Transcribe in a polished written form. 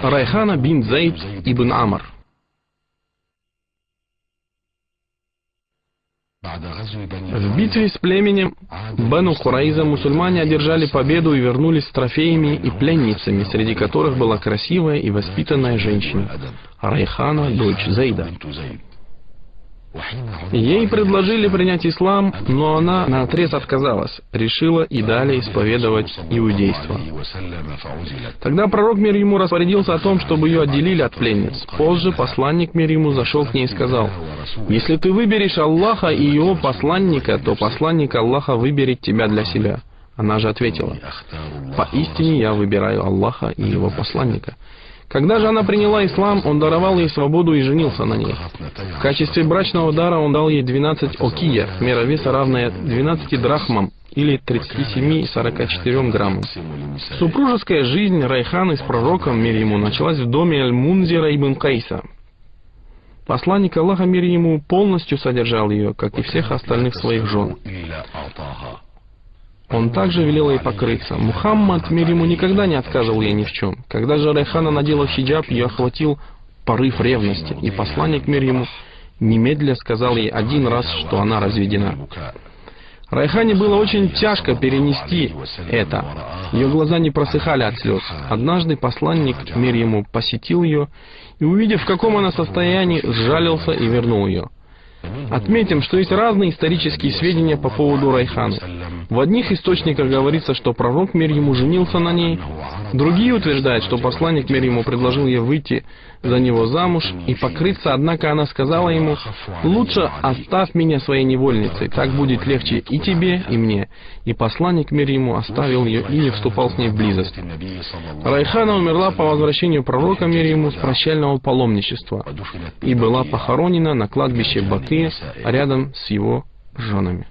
Райхана бин Зайд ибн Амр. В битве с племенем Бану Курайза мусульмане одержали победу и вернулись с трофеями и пленницами, среди которых была красивая и воспитанная женщина, Райхана, дочь Зайда. Ей предложили принять ислам, но она наотрез отказалась, решила и далее исповедовать иудейство. Тогда пророк мир ему распорядился о том, чтобы ее отделили от пленниц. Позже посланник мир ему зашел к ней и сказал: «Если ты выберешь Аллаха и его посланника, то посланник Аллаха выберет тебя для себя». Она же ответила: «Поистине я выбираю Аллаха и его посланника». Когда же она приняла ислам, он даровал ей свободу и женился на ней. В качестве брачного дара он дал ей 12 окия, мера веса равная 12 драхмам или 37-44 граммам. Супружеская жизнь Райханы с пророком, мир ему, началась в доме Аль-Мунзира ибн Кайса. Посланник Аллаха, мир ему, полностью содержал ее, как и всех остальных своих жен. Он также велел ей покрыться. Мухаммад, мир ему, никогда не отказывал ей ни в чем. Когда же Райхана надела хиджаб, ее охватил порыв ревности, и посланник, мир ему, немедля сказал ей один раз, что она разведена. Райхане было очень тяжко перенести это. Ее глаза не просыхали от слез. Однажды посланник, мир ему, посетил ее и, увидев, в каком она состоянии, сжалился и вернул ее. Отметим, что есть разные исторические сведения по поводу Райханы. В одних источниках говорится, что пророк, мир ему, женился на ней. Другие утверждают, что посланник, мир ему, предложил ей выйти за него замуж и покрыться, однако она сказала ему: «Лучше оставь меня своей невольницей, так будет легче и тебе, и мне». И посланник, мир ему, оставил ее и не вступал с ней в близость. Райхана умерла по возвращению пророка, мир ему, с прощального паломничества и была похоронена на кладбище Бакия рядом с его женами.